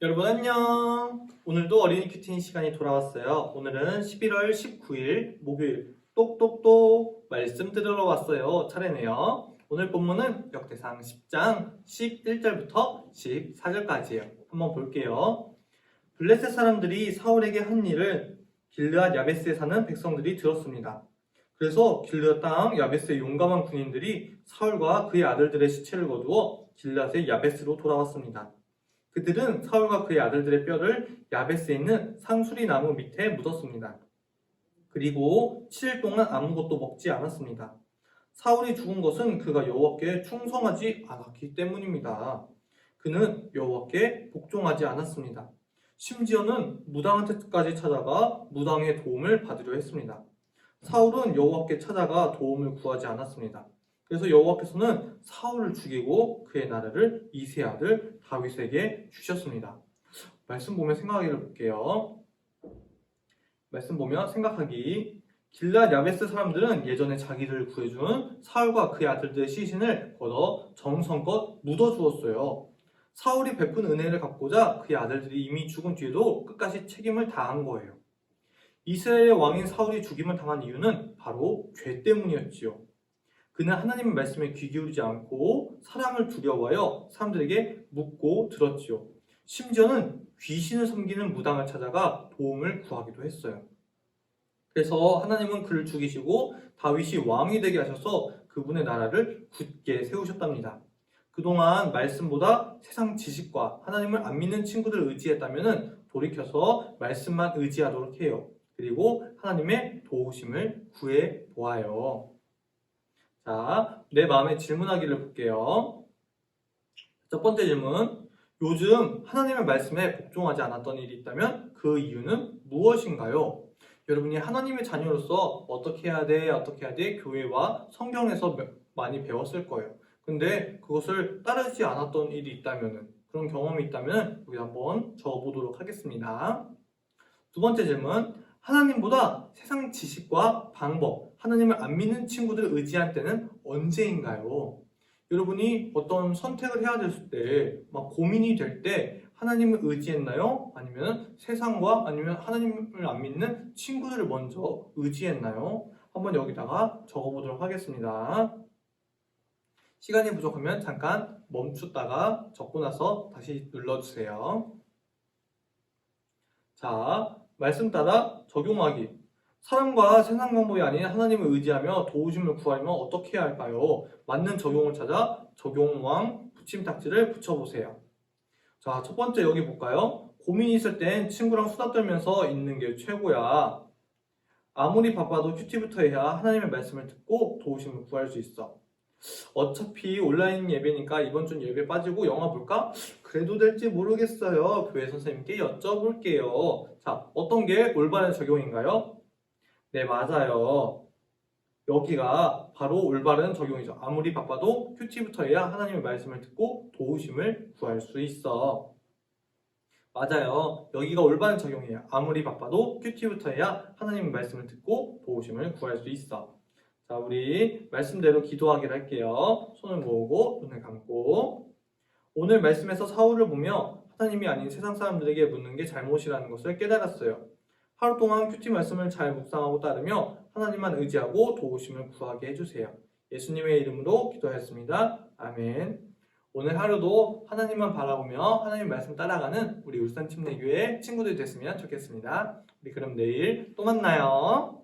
여러분 안녕. 오늘도 어린이 큐티인 시간이 돌아왔어요. 오늘은 11월 19일 목요일 똑똑똑 말씀 들으러 왔어요. 차례네요. 오늘 본문은 역대상 10장 11절부터 14절까지예요. 한번 볼게요. 블레셋 사람들이 사울에게 한 일을 길르앗 야베스에 사는 백성들이 들었습니다. 그래서 길르앗 땅 야베스의 용감한 군인들이 사울과 그의 아들들의 시체를 거두어 길르앗의 야베스로 돌아왔습니다. 그들은 사울과 그의 아들들의 뼈를 야베스에 있는 상수리 나무 밑에 묻었습니다. 그리고 7일 동안 아무것도 먹지 않았습니다. 사울이 죽은 것은 그가 여호와께 충성하지 않았기 때문입니다. 그는 여호와께 복종하지 않았습니다. 심지어는 무당한테까지 찾아가 무당의 도움을 받으려 했습니다. 사울은 여호와께 찾아가 도움을 구하지 않았습니다. 그래서 여호와께서는 사울을 죽이고 그의 나라를 이새의 아들 다윗에게 주셨습니다. 말씀 보면 생각하기를 볼게요. 말씀 보면 생각하기. 길르앗 야베스 사람들은 예전에 자기를 구해준 사울과 그의 아들들의 시신을 걷어 정성껏 묻어주었어요. 사울이 베푼 은혜를 갚고자 그의 아들들이 이미 죽은 뒤에도 끝까지 책임을 다한 거예요. 이스라엘의 왕인 사울이 죽임을 당한 이유는 바로 죄 때문이었지요. 그는 하나님의 말씀에 귀 기울이지 않고 사람을 두려워하여 사람들에게 묻고 들었지요. 심지어는 귀신을 섬기는 무당을 찾아가 도움을 구하기도 했어요. 그래서 하나님은 그를 죽이시고 다윗이 왕이 되게 하셔서 그분의 나라를 굳게 세우셨답니다. 그동안 말씀보다 세상 지식과 하나님을 안 믿는 친구들을 의지했다면 돌이켜서 말씀만 의지하도록 해요. 그리고 하나님의 도우심을 구해 보아요. 자, 내 마음에 질문하기를 볼게요. 첫 번째 질문. 요즘 하나님의 말씀에 복종하지 않았던 일이 있다면 그 이유는 무엇인가요? 여러분이 하나님의 자녀로서 어떻게 해야 돼? 교회와 성경에서 많이 배웠을 거예요. 근데 그것을 따르지 않았던 일이 있다면, 그런 경험이 있다면 여기 한번 적어보도록 하겠습니다. 두 번째 질문. 하나님보다 세상 지식과 방법, 하나님을 안 믿는 친구들을 의지할 때는 언제인가요? 여러분이 어떤 선택을 해야 됐을 때, 막 고민이 될 때 하나님을 의지했나요? 아니면 세상과 아니면 하나님을 안 믿는 친구들을 먼저 의지했나요? 한번 여기다가 적어보도록 하겠습니다. 시간이 부족하면 잠깐 멈췄다가 적고 나서 다시 눌러주세요. 자, 말씀 따라 적용하기. 사람과 세상 방법이 아닌 하나님을 의지하며 도우심을 구하려면 어떻게 해야 할까요? 맞는 적용을 찾아 적용왕 붙임딱지를 붙여보세요. 자, 첫 번째 여기 볼까요? 고민이 있을 땐 친구랑 수다 떨면서 있는 게 최고야. 아무리 바빠도 큐티부터 해야 하나님의 말씀을 듣고 도우심을 구할 수 있어. 어차피 온라인 예배니까 이번 주 예배 빠지고 영화 볼까? 그래도 될지 모르겠어요. 교회 선생님께 여쭤볼게요. 자, 어떤 게 올바른 적용인가요? 네, 맞아요. 여기가 바로 올바른 적용이죠. 아무리 바빠도 큐티부터 해야 하나님의 말씀을 듣고 도우심을 구할 수 있어. 맞아요. 여기가 올바른 적용이에요. 아무리 바빠도 큐티부터 해야 하나님의 말씀을 듣고 도우심을 구할 수 있어. 자, 우리 말씀대로 기도하기를 할게요. 손을 모으고 눈을 감고. 오늘 말씀에서 사울을 보며 하나님이 아닌 세상 사람들에게 묻는 게 잘못이라는 것을 깨달았어요. 하루 동안 큐티 말씀을 잘 묵상하고 따르며 하나님만 의지하고 도우심을 구하게 해주세요. 예수님의 이름으로 기도하였습니다. 아멘. 오늘 하루도 하나님만 바라보며 하나님 말씀 따라가는 우리 울산침례교회 친구들이 됐으면 좋겠습니다. 우리 그럼 내일 또 만나요.